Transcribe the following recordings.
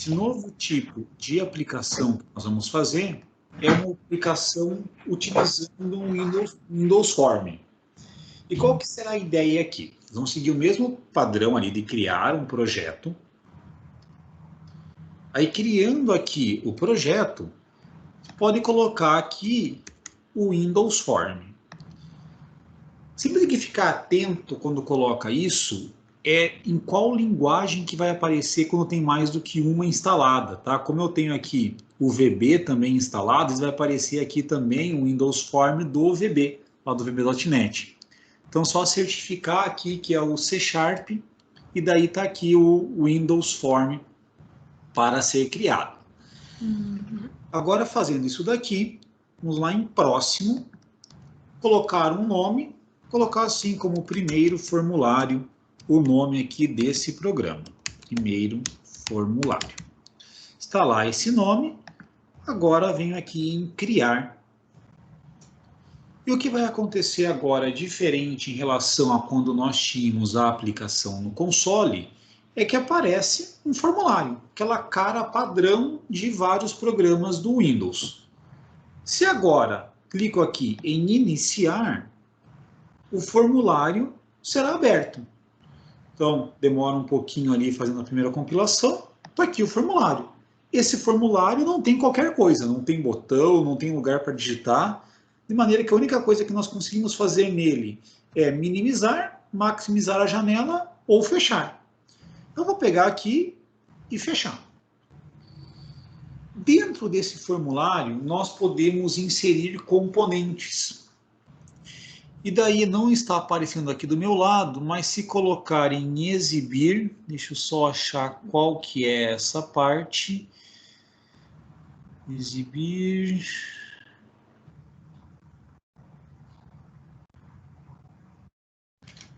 novo tipo de aplicação que nós vamos fazer é uma aplicação utilizando um Windows Form. E qual que será a ideia aqui? Vamos seguir o mesmo padrão ali de criar um projeto. Aí, criando aqui o projeto, pode colocar aqui o Windows Form. Sempre tem que ficar atento quando coloca isso, em qual linguagem que vai aparecer quando tem mais do que uma instalada, tá? Como eu tenho aqui o VB também instalado, vai aparecer aqui também o Windows Form do VB, lá do VB.NET. Então, só certificar aqui que é o C#, e daí está aqui o Windows Form para ser criado. Agora, fazendo isso daqui, vamos lá em próximo, colocar um nome, colocar assim como primeiro formulário, o nome aqui desse programa, primeiro formulário. Instalar esse nome, agora venho aqui em criar. E o que vai acontecer agora, diferente em relação a quando nós tínhamos a aplicação no console, é que aparece um formulário, aquela cara padrão de vários programas do Windows. Se agora clico aqui em iniciar, o formulário será aberto. Então, demora um pouquinho ali fazendo a primeira compilação, está aqui o formulário. Esse formulário não tem qualquer coisa, não tem botão, não tem lugar para digitar, de maneira que a única coisa que nós conseguimos fazer nele é minimizar, maximizar a janela ou fechar. Eu vou pegar aqui e fechar. Dentro desse formulário, nós podemos inserir componentes. E daí não está aparecendo aqui do meu lado, mas se colocar em exibir, deixa eu só achar qual que é essa parte. Exibir.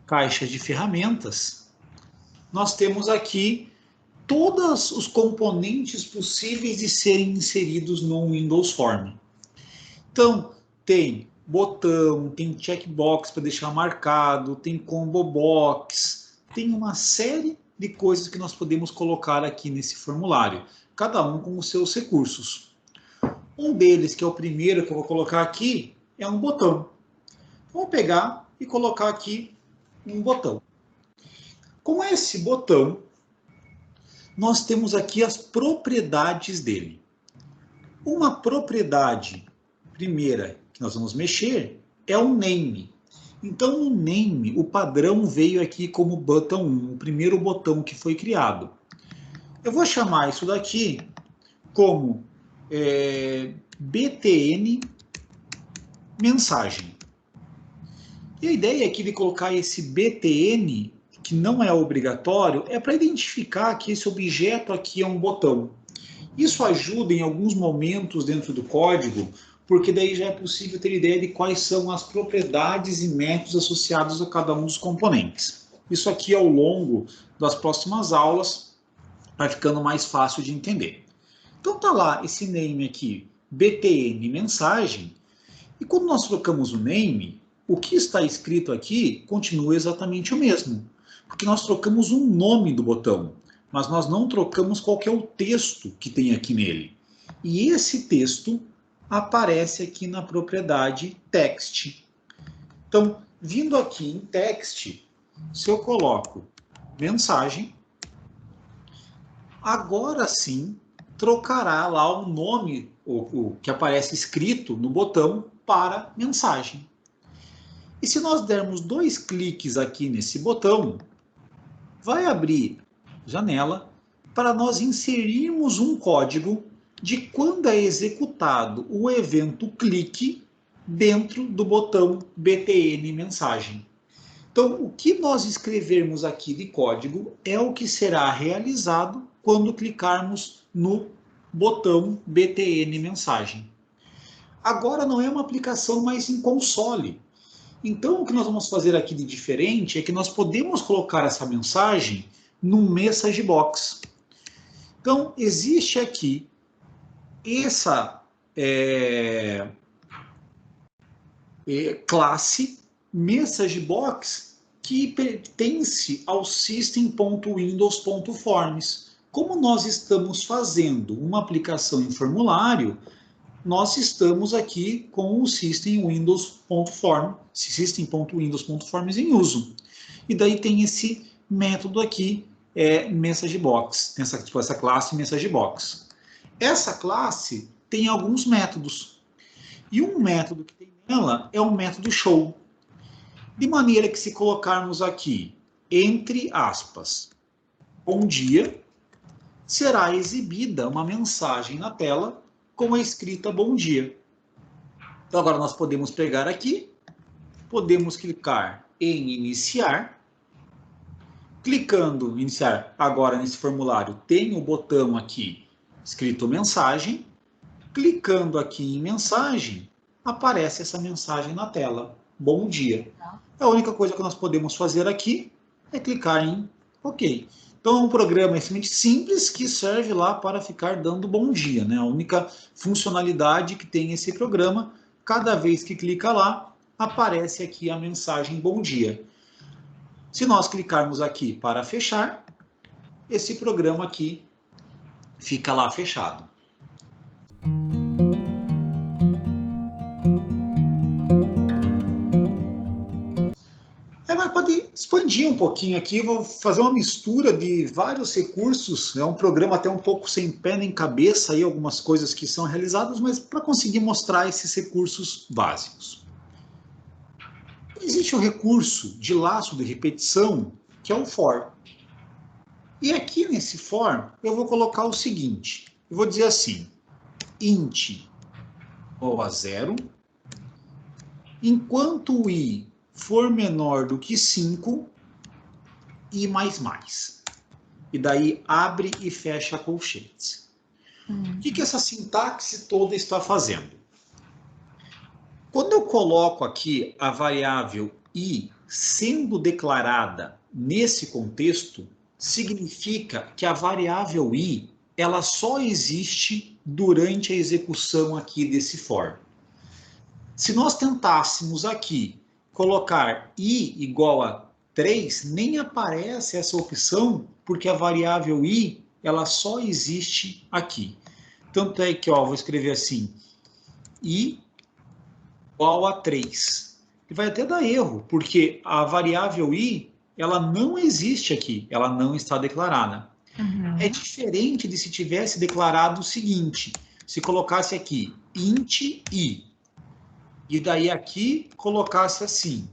Caixa de ferramentas. Nós temos aqui todos os componentes possíveis de serem inseridos no Windows Form. Então, tem botão, tem checkbox para deixar marcado, tem combo box, tem uma série de coisas que nós podemos colocar aqui nesse formulário, cada um com os seus recursos. Um deles, que é o primeiro que eu vou colocar aqui, é um botão. Vou pegar e colocar aqui um botão. Com esse botão, nós temos aqui as propriedades dele. Uma propriedade primeira que nós vamos mexer é o name. Então, o name, o padrão veio aqui como button 1, o primeiro botão que foi criado. Eu vou chamar isso daqui como btn mensagem. E a ideia aqui de colocar esse btn, que não é obrigatório, é para identificar que esse objeto aqui é um botão. Isso ajuda em alguns momentos dentro do código, porque daí já é possível ter ideia de quais são as propriedades e métodos associados a cada um dos componentes. Isso aqui ao longo das próximas aulas vai ficando mais fácil de entender. Então tá lá esse name aqui, btn mensagem, e quando nós trocamos o name, o que está escrito aqui continua exatamente o mesmo, porque nós trocamos o nome do botão, mas nós não trocamos qual que é o texto que tem aqui nele. E esse texto aparece aqui na propriedade text. Então, vindo aqui em text, se eu coloco mensagem, agora sim trocará lá o nome o que aparece escrito no botão para mensagem. E se nós dermos 2 cliques aqui nesse botão, vai abrir janela para nós inserirmos um código de quando é executado o evento clique dentro do botão btn mensagem. Então, o que nós escrevermos aqui de código é o que será realizado quando clicarmos no botão btn mensagem. Agora não é uma aplicação mais em console. Então, o que nós vamos fazer aqui de diferente é que nós podemos colocar essa mensagem num message box. Então, existe aqui essa classe message box que pertence ao system.windows.forms. Como nós estamos fazendo uma aplicação em formulário, nós estamos aqui com o system.windows.form, system.windows.forms em uso. E daí tem esse método aqui, MessageBox, tem essa classe MessageBox. Essa classe tem alguns métodos. E um método que tem nela é o método show. De maneira que se colocarmos aqui, entre aspas, bom dia, será exibida uma mensagem na tela com a escrita bom dia. Então agora nós podemos pegar aqui, podemos clicar em iniciar. Clicando em iniciar agora nesse formulário, tem o botão aqui escrito mensagem. Clicando aqui em mensagem, aparece essa mensagem na tela. Bom dia. A única coisa que nós podemos fazer aqui é clicar em OK. Então, é um programa extremamente simples que serve lá para ficar dando bom dia, né? A única funcionalidade que tem esse programa, cada vez que clica lá, aparece aqui a mensagem bom dia. Se nós clicarmos aqui para fechar, esse programa aqui fica lá fechado. Mas pode expandir um pouquinho aqui, vou fazer uma mistura de vários recursos, é um programa até um pouco sem pé nem cabeça, aí algumas coisas que são realizadas, mas para conseguir mostrar esses recursos básicos. Existe o recurso de laço de repetição, que é o for. E aqui nesse for, eu vou colocar o seguinte, eu vou dizer assim, int igual a 0, enquanto o i for menor do que 5, i mais mais. E daí abre e fecha colchetes. O que essa sintaxe toda está fazendo? Quando eu coloco aqui a variável i sendo declarada nesse contexto, significa que a variável i ela só existe durante a execução aqui desse for. Se nós tentássemos aqui colocar i igual a 3, nem aparece essa opção, porque a variável i ela só existe aqui. Tanto é que, vou escrever assim, i igual a 3. E vai até dar erro, porque a variável i ela não existe aqui, ela não está declarada. É diferente de se tivesse declarado o seguinte, se colocasse aqui int i, e daí aqui colocasse assim,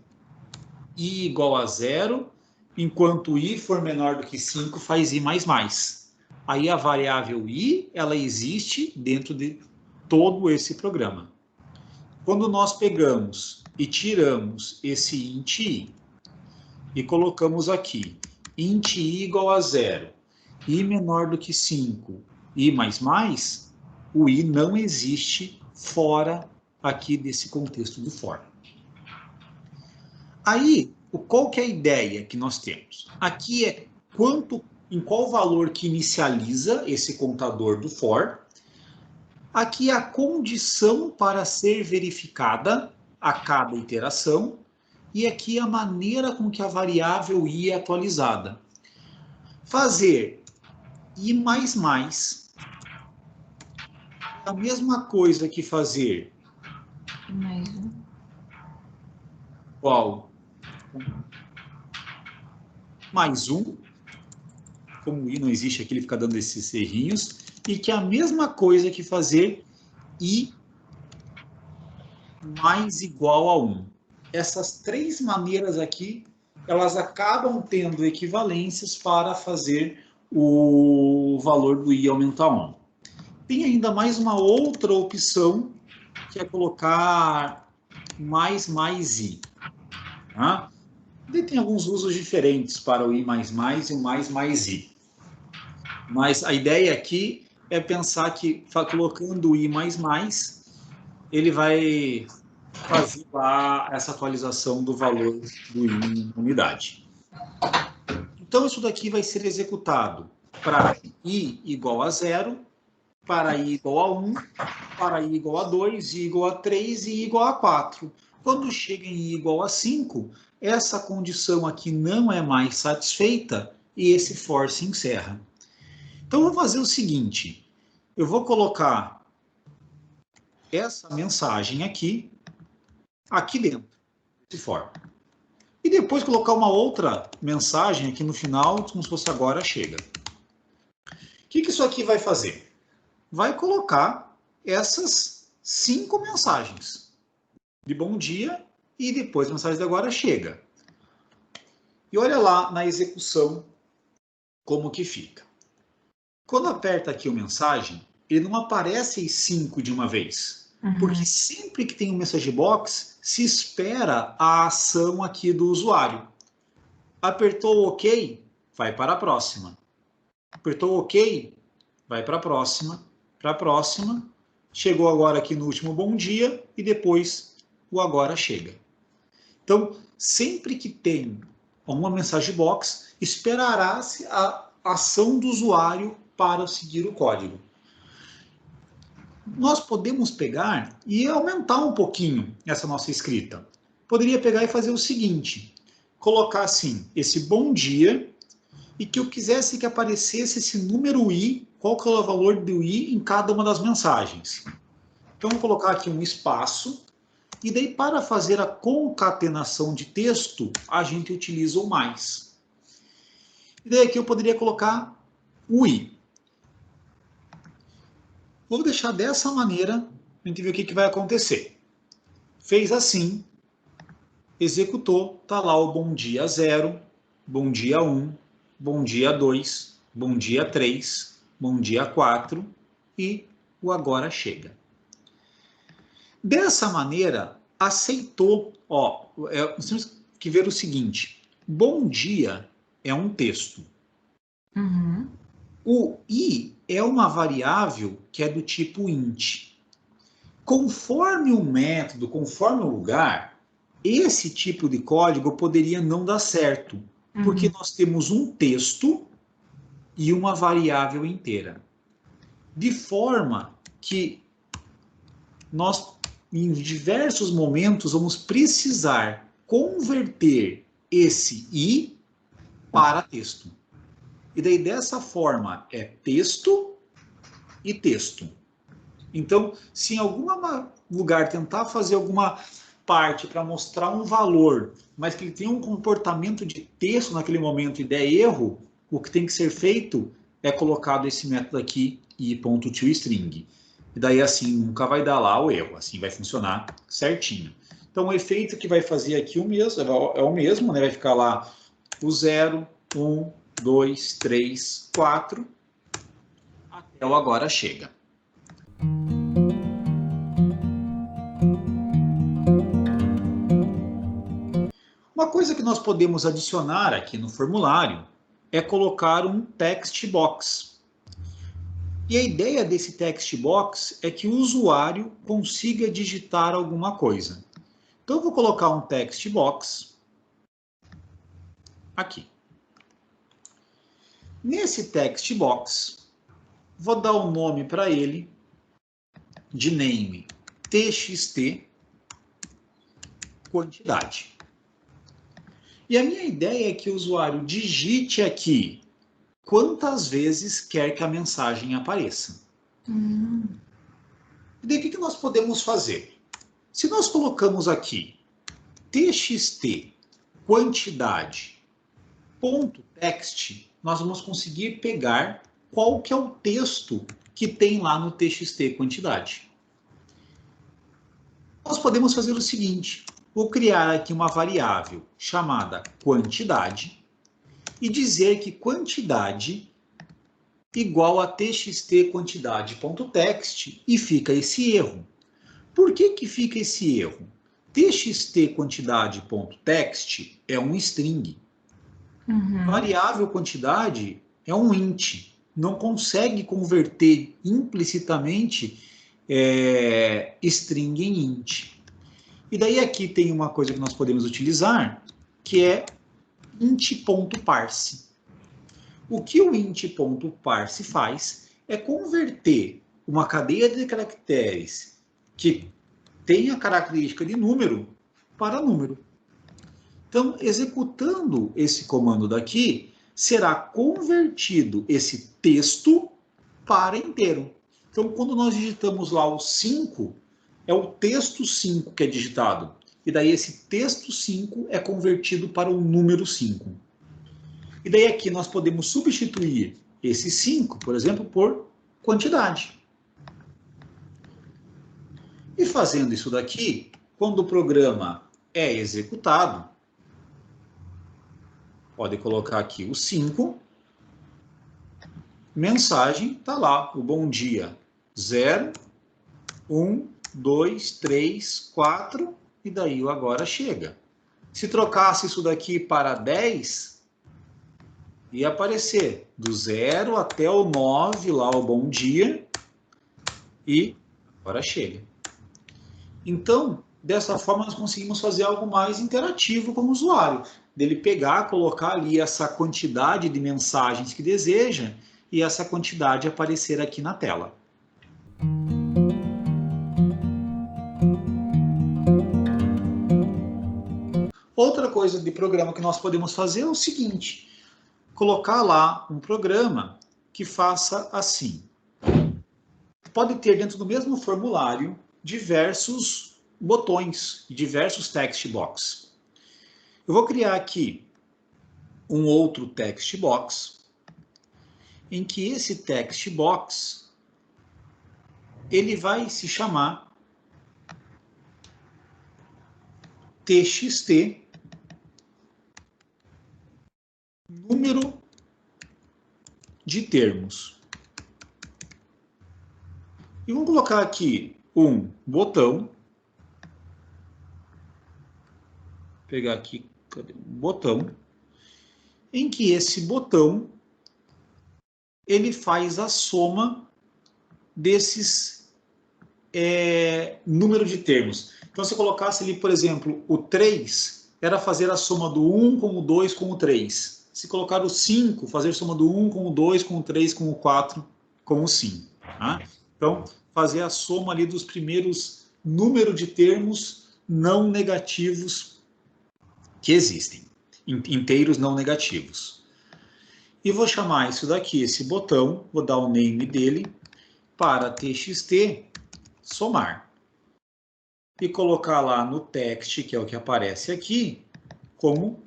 i igual a 0, enquanto i for menor do que 5, faz i mais mais. Aí a variável i, ela existe dentro de todo esse programa. Quando nós pegamos e tiramos esse int i e colocamos aqui, int i igual a 0, i menor do que 5, i mais mais, o i não existe fora aqui desse contexto do for. Aí, qual que é a ideia que nós temos? Aqui é em qual valor que inicializa esse contador do for. Aqui é a condição para ser verificada a cada iteração. E aqui a maneira com que a variável i é atualizada. Fazer i mais mais é a mesma coisa que fazer qual mais 1, como o i não existe aqui, ele fica dando esses errinhos, e que é a mesma coisa que fazer i mais igual a 1. Essas três maneiras aqui, elas acabam tendo equivalências para fazer o valor do i aumentar a 1. Tem ainda mais uma outra opção, que é colocar mais i. Tá? E tem alguns usos diferentes para o i mais e o mais i. Mas a ideia aqui é pensar que colocando o i mais, ele vai fazer lá essa atualização do valor do i em unidade. Então, isso daqui vai ser executado para i igual a 0, para i igual a 1, para i igual a 2, i igual a 3 e i igual a 4. Quando chega em i igual a 5, essa condição aqui não é mais satisfeita e esse for se encerra. Então, eu vou fazer o seguinte. Eu vou colocar essa mensagem aqui dentro, desse for. E depois colocar uma outra mensagem aqui no final, como se fosse agora chega. O que isso aqui vai fazer? Vai colocar essas 5 mensagens de bom dia e depois a mensagem de agora chega. E olha lá na execução como que fica. Quando aperta aqui o mensagem, ele não aparece as 5 de uma vez. Porque sempre que tem um message box, se espera a ação aqui do usuário. Apertou o OK, vai para a próxima. Apertou o OK, vai para a próxima, chegou agora aqui no último bom dia e depois o agora chega. Então, sempre que tem uma mensagem box, esperará-se a ação do usuário para seguir o código. Nós podemos pegar e aumentar um pouquinho essa nossa escrita. Poderia pegar e fazer o seguinte, colocar assim, esse bom dia, e que eu quisesse que aparecesse esse número i, qual que é o valor do i em cada uma das mensagens. Então, vou colocar aqui um espaço, e daí para fazer a concatenação de texto, a gente utiliza o mais. E daí aqui eu poderia colocar o i. Vou deixar dessa maneira, a gente ver o que vai acontecer. Fez assim, executou, está lá o bom dia 0, bom dia 1, bom dia 2, bom dia 3, bom dia 4 e o agora chega. Dessa maneira, aceitou, nós temos que ver o seguinte, bom dia é um texto. O i é uma variável que é do tipo int. Conforme o método, conforme o lugar, esse tipo de código poderia não dar certo, porque nós temos um texto e uma variável inteira. De forma que nós, em diversos momentos, vamos precisar converter esse i para texto. E daí, dessa forma, é texto e texto. Então, se em algum lugar tentar fazer alguma parte para mostrar um valor, mas que ele tem um comportamento de texto naquele momento e der erro, o que tem que ser feito é colocado esse método aqui, i.toString. E daí assim nunca vai dar lá o erro, assim vai funcionar certinho. Então o efeito que vai fazer aqui é o mesmo, né? Vai ficar lá o 0, 1, 2, 3, 4, até o agora chega. Uma coisa que nós podemos adicionar aqui no formulário é colocar um text box. E a ideia desse text box é que o usuário consiga digitar alguma coisa. Então, eu vou colocar um text box aqui. Nesse text box, vou dar um nome para ele de name txt quantidade. E a minha ideia é que o usuário digite aqui quantas vezes quer que a mensagem apareça. E daí o que nós podemos fazer? Se nós colocamos aqui txt quantidade ponto text, nós vamos conseguir pegar qual que é o texto que tem lá no txt quantidade. Nós podemos fazer o seguinte, vou criar aqui uma variável chamada quantidade e dizer que quantidade igual a txt quantidade.text e fica esse erro. Por que fica esse erro? Txt quantidade.text é um string. Variável quantidade é um int. Não consegue converter implicitamente string em int. E daí aqui tem uma coisa que nós podemos utilizar, que é int.parse. O que o int.parse faz é converter uma cadeia de caracteres que tem a característica de número para número. Então, executando esse comando daqui, será convertido esse texto para inteiro. Então, quando nós digitamos lá o 5, é o texto 5 que é digitado. E daí esse texto 5 é convertido para o número 5. E daí aqui nós podemos substituir esse 5, por exemplo, por quantidade. E fazendo isso daqui, quando o programa é executado, pode colocar aqui o 5, mensagem, está lá, o bom dia, 0, 1, 2, 3, 4, e daí o agora chega. Se trocasse isso daqui para 10, ia aparecer do 0 até o 9, lá o bom dia, e agora chega. Então, dessa forma, nós conseguimos fazer algo mais interativo com o usuário, dele pegar, colocar ali essa quantidade de mensagens que deseja e essa quantidade aparecer aqui na tela. Outra coisa de programa que nós podemos fazer é o seguinte, colocar lá um programa que faça assim. Pode ter dentro do mesmo formulário diversos botões, diversos text box. Eu vou criar aqui um outro text box, em que esse text box ele vai se chamar txt número de termos. E vamos colocar aqui um botão. Pegar aqui um botão, em que esse botão ele faz a soma desses número de termos. Então, se eu colocasse ali, por exemplo, o 3, era fazer a soma do 1 com o 2 com o 3. Se colocar o 5, fazer a soma do 1 com o 2, com o 3, com o 4, com o 5. Tá? Então, fazer a soma ali dos primeiros números de termos não negativos que existem, inteiros não negativos. E vou chamar isso daqui, esse botão, vou dar o name dele, para txt somar. E colocar lá no text, que é o que aparece aqui, como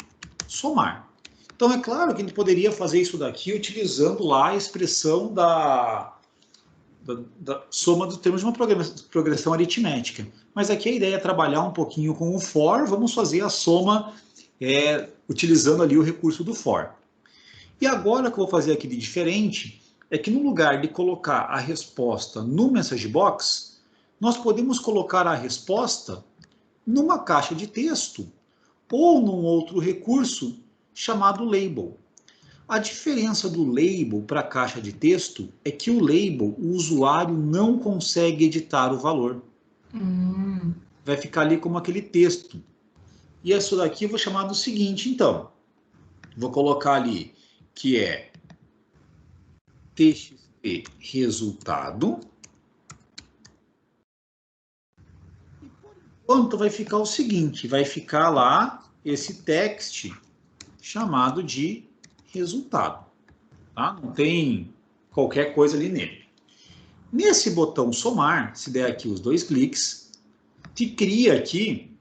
somar. Então, é claro que a gente poderia fazer isso daqui utilizando lá a expressão da soma dos termos de uma progressão aritmética. Mas aqui a ideia é trabalhar um pouquinho com o for, vamos fazer a soma utilizando ali o recurso do for. E agora o que eu vou fazer aqui de diferente é que no lugar de colocar a resposta no message box, nós podemos colocar a resposta numa caixa de texto ou num outro recurso chamado label. A diferença do label para a caixa de texto é que o label, o usuário não consegue editar o valor. Vai ficar ali como aquele texto. E isso daqui eu vou chamar do seguinte, então. Vou colocar ali que é txt resultado. E por enquanto vai ficar o seguinte, vai ficar lá esse text chamado de resultado. Tá? Não tem qualquer coisa ali nele. Nesse botão somar, se der aqui os 2 cliques, te cria aqui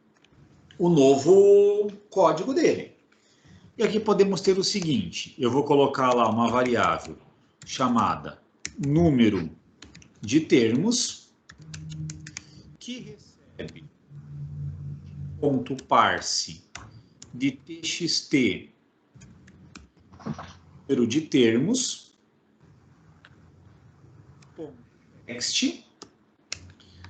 o novo código dele. E aqui podemos ter o seguinte, eu vou colocar lá uma variável chamada número de termos, que recebe ponto parse de txt número de termos, text.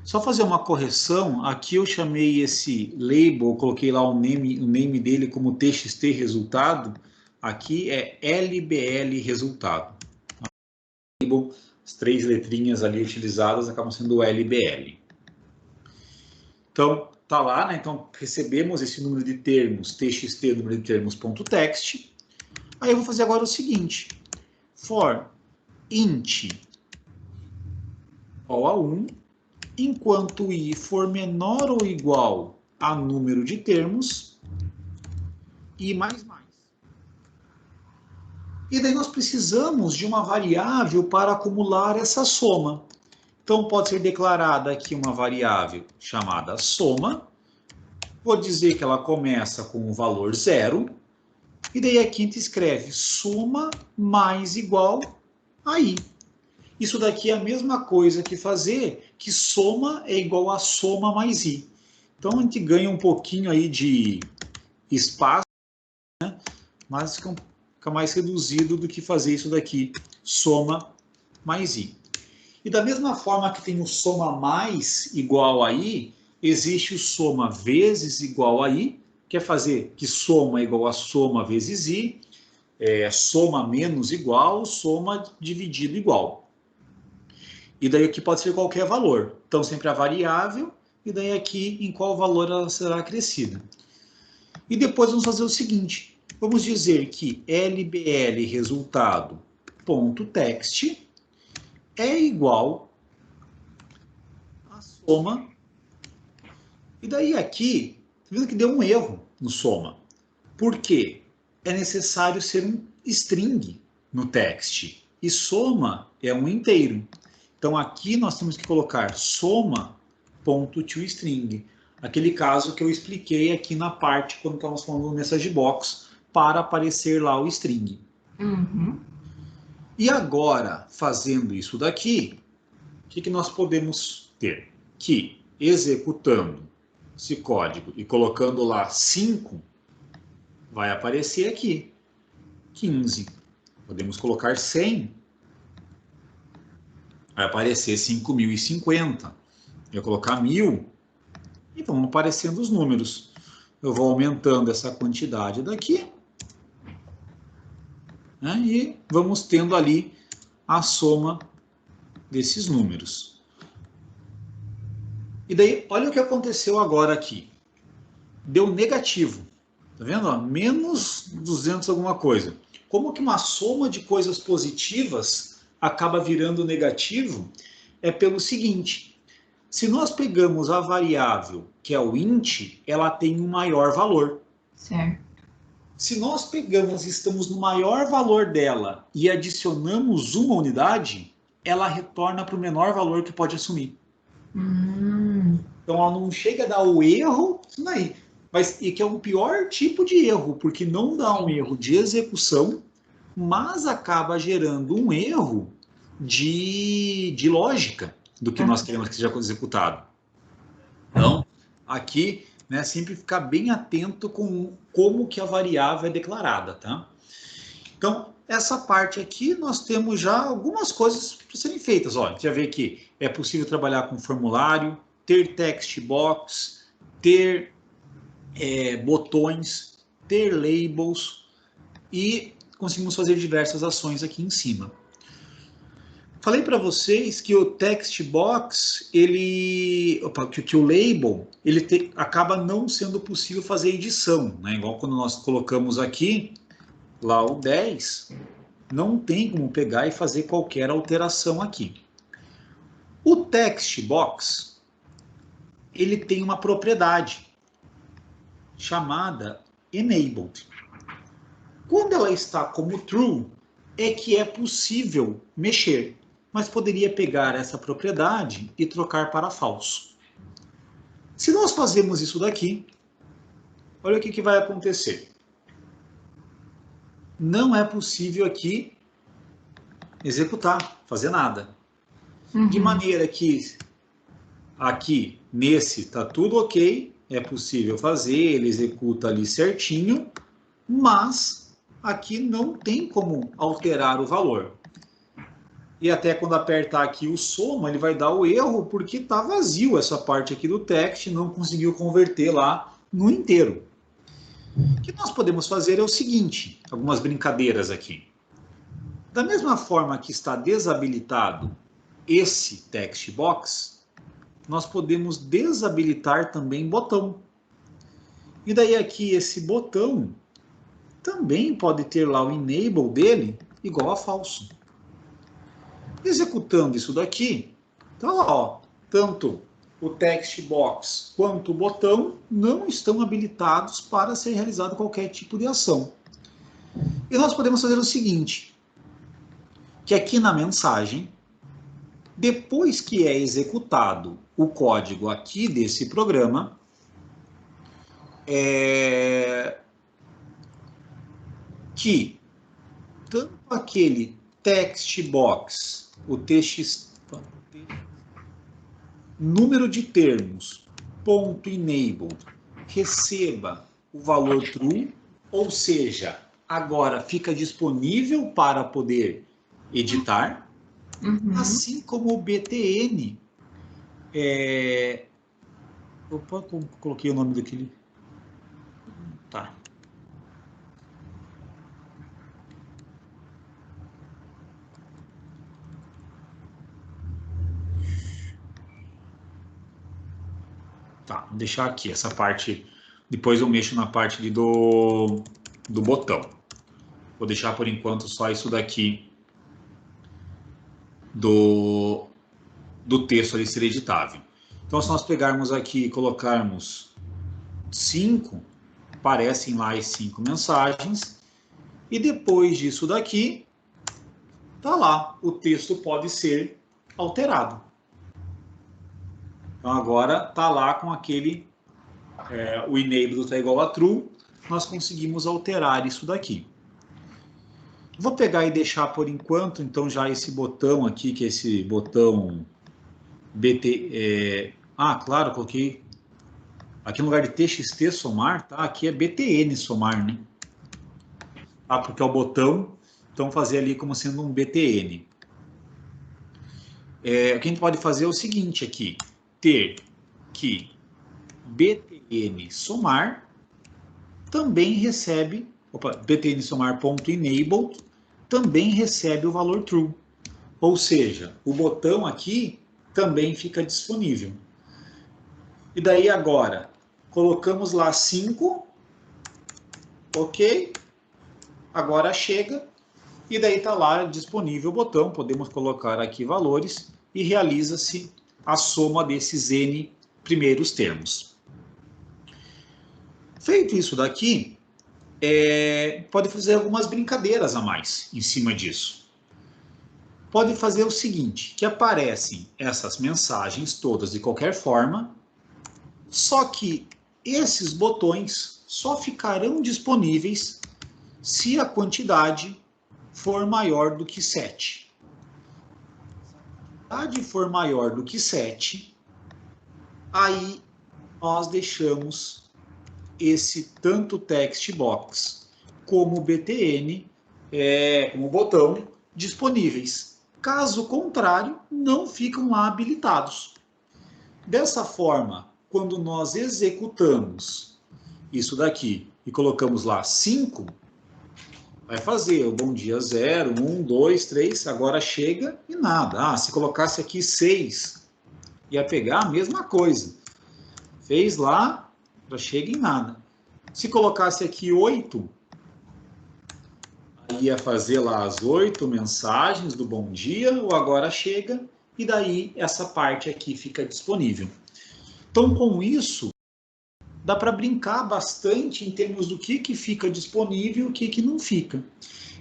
Só fazer uma correção, aqui eu chamei esse label, coloquei lá o name dele como txt resultado, aqui é LBL resultado. Label, as 3 letrinhas ali utilizadas acabam sendo o LBL. Então, tá lá, né? Então recebemos esse número de termos, txt número de termos.text. Aí eu vou fazer agora o seguinte, for int igual a 1, enquanto i for menor ou igual a número de termos, i mais mais. E daí nós precisamos de uma variável para acumular essa soma. Então, pode ser declarada aqui uma variável chamada soma. Vou dizer que ela começa com o valor 0. E daí aqui a gente escreve soma mais igual a i. Isso daqui é a mesma coisa que fazer que soma é igual a soma mais i. Então, a gente ganha um pouquinho aí de espaço, né? Mas fica mais reduzido do que fazer isso daqui, soma mais i. E da mesma forma que tem o soma mais igual a i, existe o soma vezes igual a i, que é fazer que soma é igual a soma vezes i, soma menos igual, soma dividido igual. E daí aqui pode ser qualquer valor. Então, sempre a variável, e daí aqui em qual valor ela será acrescida. E depois vamos fazer o seguinte, vamos dizer que LBL resultado.text é igual a soma. E daí aqui, tá vendo que deu um erro no soma. Por quê? É necessário ser um string no text. E soma é um inteiro. Então aqui nós temos que colocar soma.toString. Aquele caso que eu expliquei aqui na parte quando estávamos falando do message box para aparecer lá o string. Uhum. E agora, fazendo isso daqui, o que nós podemos ter? Que executando esse código e colocando lá 5, vai aparecer aqui 15. Podemos colocar 100, vai aparecer 5.050. Eu colocar 1.000 e vão aparecendo os números. Eu vou aumentando essa quantidade daqui, né, e vamos tendo ali a soma desses números. E daí, olha o que aconteceu agora aqui. Deu negativo. Tá vendo? Ó, menos 200 alguma coisa. Como que uma soma de coisas positivas acaba virando negativo? É pelo seguinte, se nós pegamos a variável, que é o int, ela tem um maior valor. Certo. Se nós pegamos e estamos no maior valor dela e adicionamos uma unidade, ela retorna para o menor valor que pode assumir. Então ela não chega a dar o erro, aí, mas e que é o pior tipo de erro, porque não dá um erro de execução, mas acaba gerando um erro de lógica do que nós queremos que seja executado. Então, aqui, né, sempre ficar bem atento com como que a variável é declarada, tá? Então, essa parte aqui, nós temos já algumas coisas para serem feitas. Ó, a gente já vê que é possível trabalhar com formulário, ter text box, ter botões, ter labels e conseguimos fazer diversas ações aqui em cima. Falei para vocês que o text box, que o label, acaba não sendo possível fazer edição, né? Igual quando nós colocamos aqui, lá o 10, não tem como pegar e fazer qualquer alteração aqui. O text box, ele tem uma propriedade chamada enabled. Quando ela está como true, é que é possível mexer, mas poderia pegar essa propriedade e trocar para falso. Se nós fazemos isso daqui, olha o que vai acontecer. Não é possível aqui executar, fazer nada. De maneira que aqui, nesse, está tudo ok, é possível fazer, ele executa ali certinho, mas aqui não tem como alterar o valor. E até quando apertar aqui o soma, ele vai dar o erro, porque está vazio essa parte aqui do text, não conseguiu converter lá no inteiro. O que nós podemos fazer é o seguinte, algumas brincadeiras aqui. Da mesma forma que está desabilitado esse text box, nós podemos desabilitar também botão. E daí aqui esse botão também pode ter lá o enable dele igual a falso. Executando isso daqui, então ó, tanto o text box quanto o botão não estão habilitados para ser realizado qualquer tipo de ação. E nós podemos fazer o seguinte, que aqui na mensagem, depois que é executado o código aqui desse programa, que tanto aquele text box, o número de termos, .enable, receba o valor true, ou seja, agora fica disponível para poder editar, assim como o btn, opa, coloquei o nome daquele, tá. Tá, vou deixar aqui essa parte, depois eu mexo na parte do botão. Vou deixar por enquanto só isso daqui do texto ali ser editável. Então, se nós pegarmos aqui e colocarmos 5, aparecem lá as 5 mensagens, e depois disso daqui, tá lá, o texto pode ser alterado. Então, agora tá lá com aquele, o enable está igual a true, nós conseguimos alterar isso daqui. Vou pegar e deixar por enquanto, então, já esse botão aqui, que é esse botão BT... claro, coloquei aqui no lugar de TXT somar, tá? Aqui é BTN somar, né? Tá? Porque é o botão, então fazer ali como sendo um BTN. O que a gente pode fazer é o seguinte aqui, ter que BTN somar também recebe, BTN somar.enable também recebe o valor true. Ou seja, o botão aqui também fica disponível. E daí agora, colocamos lá 5, ok, agora chega, e daí está lá disponível o botão, podemos colocar aqui valores, e realiza-se a soma desses N primeiros termos. Feito isso daqui, pode fazer algumas brincadeiras a mais em cima disso. Pode fazer o seguinte, que aparecem essas mensagens todas de qualquer forma, só que esses botões só ficarão disponíveis se a quantidade for maior do que 7. Se a quantidade for maior do que 7, aí nós deixamos esse tanto text box como o btn, como botão, disponíveis. Caso contrário, não ficam lá habilitados. Dessa forma, quando nós executamos isso daqui e colocamos lá 5, vai fazer o bom dia 0, 1, 2, 3, agora chega e nada. Se colocasse aqui 6, ia pegar a mesma coisa. Fez lá, já chega em nada. Se colocasse aqui 8, ia fazer lá as 8 mensagens do bom dia, ou agora chega, e daí essa parte aqui fica disponível. Então, com isso, dá para brincar bastante em termos do que fica disponível e o que não fica.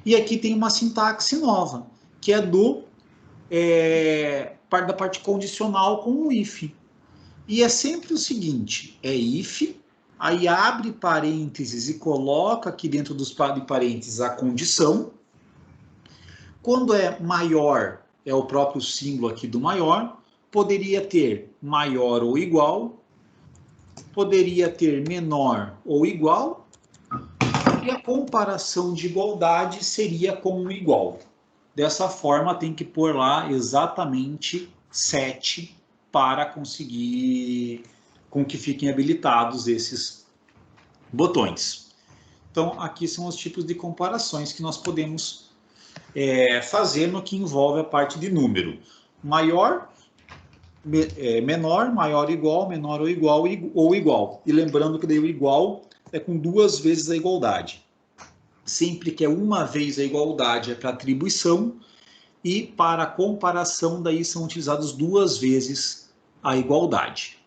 E aqui tem uma sintaxe nova, que é da parte condicional com o if. E é sempre o seguinte, if, aí abre parênteses e coloca aqui dentro dos parênteses a condição. Quando é maior, é o próprio símbolo aqui do maior, poderia ter maior ou igual, poderia ter menor ou igual, e a comparação de igualdade seria com o igual. Dessa forma, tem que pôr lá exatamente 7 para conseguir com que fiquem habilitados esses botões. Então, aqui são os tipos de comparações que nós podemos fazer no que envolve a parte de número. Maior, menor, maior ou igual, menor ou igual. E lembrando que daí o igual é com 2 vezes a igualdade. Sempre que é uma vez a igualdade é para atribuição, e para a comparação daí são utilizados 2 vezes a igualdade.